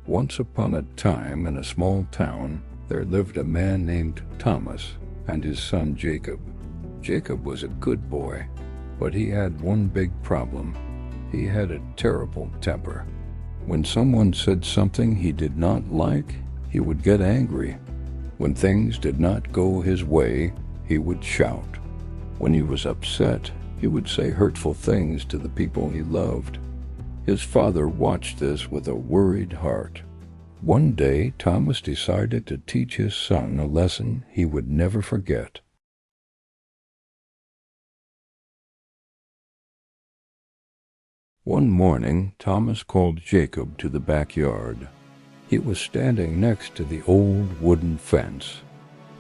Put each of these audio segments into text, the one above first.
Once upon a time, in a small town, there lived a man named Thomas and his son Jacob. Jacob was a good boy, but he had one big problem. He had a terrible temper. When someone said something he did not like, he would get angry. When things did not go his way, he would shout. When he was upset, he would say hurtful things to the people he loved. His father watched this with a worried heart. One day, Thomas decided to teach his son a lesson he would never forget. One morning, Thomas called Jacob to the backyard. He was standing next to the old wooden fence.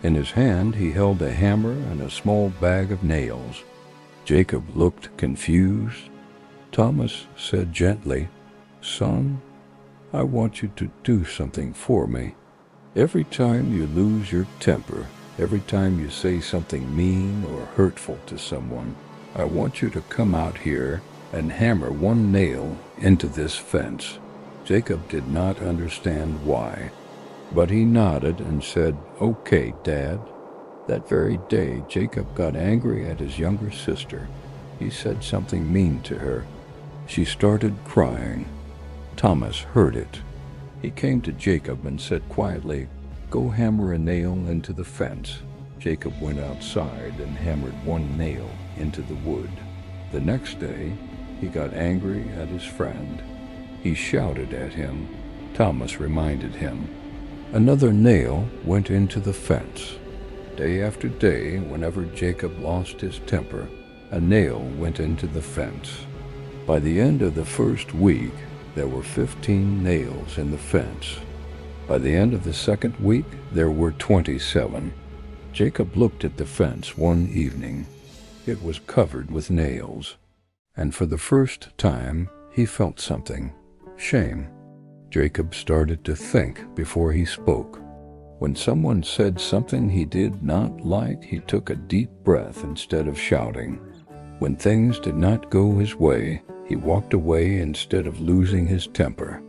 In his hand, he held a hammer and a small bag of nails. Jacob looked confused. Thomas said gently, "Son, I want you to do something for me. Every time you lose your temper, every time you say something mean or hurtful to someone, I want you to come out here and hammer one nail into this fence." Jacob did not understand why, but he nodded and said, "Okay, Dad." That very day, Jacob got angry at his younger sister. He said something mean to her. She started crying. Thomas heard it. He came to Jacob and said quietly, "Go hammer a nail into the fence." Jacob went outside and hammered one nail into the wood. The next day, he got angry at his friend. He shouted at him. Thomas reminded him. Another nail went into the fence. Day after day, whenever Jacob lost his temper, a nail went into the fence. By the end of the first week, there were 15 nails in the fence. By the end of the second week, there were 27. Jacob looked at the fence one evening. It was covered with nails, and for the first time, he felt something. Shame. Jacob started to think before he spoke. When someone said something he did not like, he took a deep breath instead of shouting. When things did not go his way, he walked away instead of losing his temper.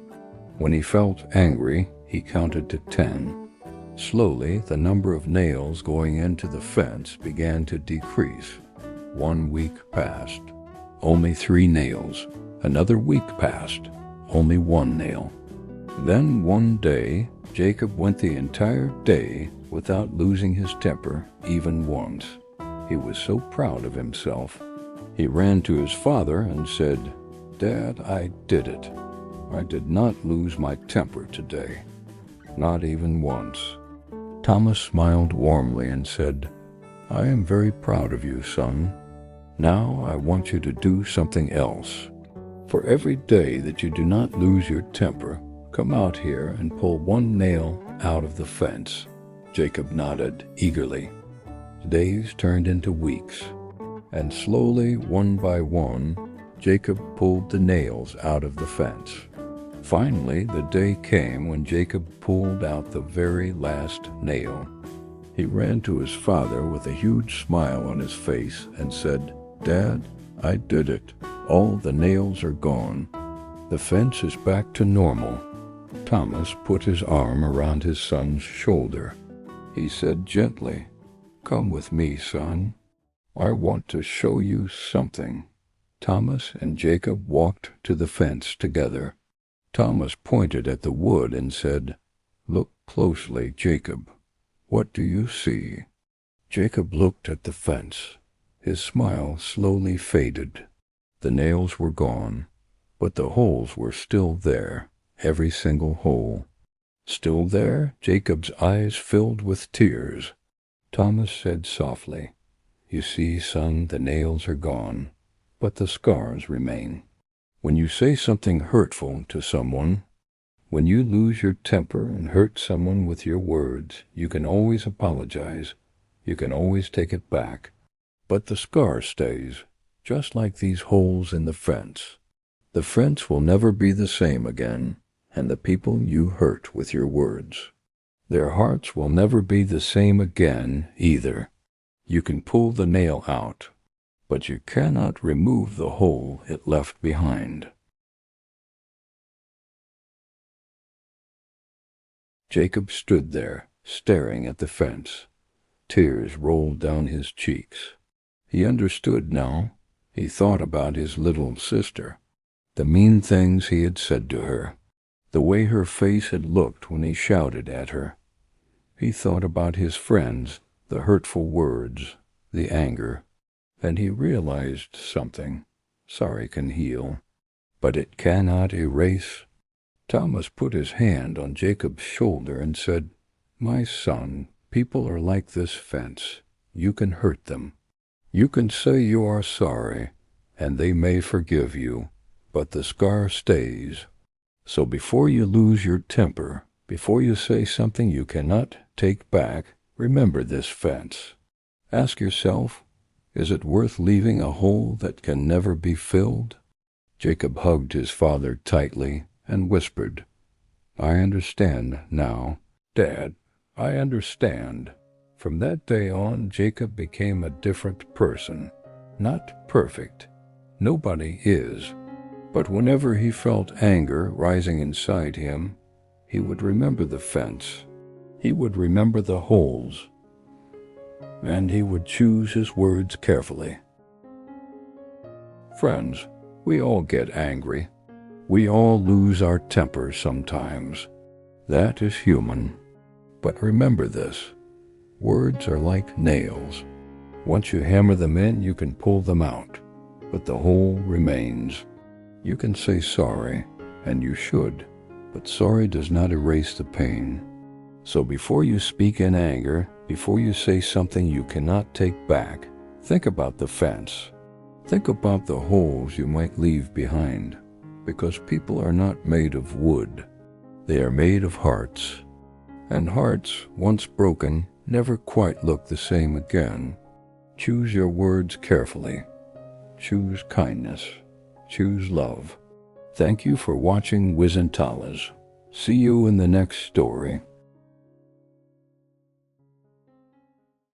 When he felt angry, he counted to 10. Slowly, the number of nails going into the fence began to decrease. 1 week passed. Only 3 nails. Another week passed. Only 1 nail. Then one day, Jacob went the entire day without losing his temper even once. He was so proud of himself. He ran to his father and said, "Dad, I did it. I did not lose my temper today. Not even once." Thomas smiled warmly and said, "I am very proud of you, son. Now I want you to do something else. For every day that you do not lose your temper, come out here and pull 1 nail out of the fence." Jacob nodded eagerly. Days turned into weeks, and slowly, one by one, Jacob pulled the nails out of the fence. Finally, the day came when Jacob pulled out the very last nail. He ran to his father with a huge smile on his face and said, "Dad, I did it. All the nails are gone. The fence is back to normal." Thomas put his arm around his son's shoulder. He said gently, "Come with me, son. I want to show you something." Thomas and Jacob walked to the fence together. Thomas pointed at the wood and said, "Look closely, Jacob. What do you see?" Jacob looked at the fence. His smile slowly faded. The nails were gone, but the holes were still there, every single hole. Still there, Jacob's eyes filled with tears. Thomas said softly, "You see, son, the nails are gone, but the scars remain. When you say something hurtful to someone, when you lose your temper and hurt someone with your words, you can always apologize. You can always take it back. But the scar stays, just like these holes in the fence. The fence will never be the same again, and the people you hurt with your words, their hearts will never be the same again either. You can pull the nail out, but you cannot remove the hole it left behind." Jacob stood there, staring at the fence. Tears rolled down his cheeks. He understood now. He thought about his little sister, the mean things he had said to her, the way her face had looked when he shouted at her. He thought about his friends, the hurtful words, the anger, and he realized something. Sorry can heal, but it cannot erase. Thomas put his hand on Jacob's shoulder and said, "My son, people are like this fence. You can hurt them. You can say you are sorry, and they may forgive you, but the scar stays. So before you lose your temper, before you say something you cannot take back, remember this fence. Ask yourself, is it worth leaving a hole that can never be filled?" Jacob hugged his father tightly and whispered, "I understand now, Dad, I understand." From that day on, Jacob became a different person. Not perfect. Nobody is. But whenever he felt anger rising inside him, he would remember the fence. He would remember the holes. And he would choose his words carefully. Friends, we all get angry. We all lose our temper sometimes. That is human. But remember this. Words are like nails. Once you hammer them in, you can pull them out, but the hole remains. You can say sorry, and you should, but sorry does not erase the pain. So before you speak in anger, before you say something you cannot take back, think about the fence. Think about the holes you might leave behind, because people are not made of wood. They are made of hearts. And hearts, once broken, never quite look the same again. Choose your words carefully. Choose kindness. Choose love. Thank you for watching WiseTalez. See you in the next story.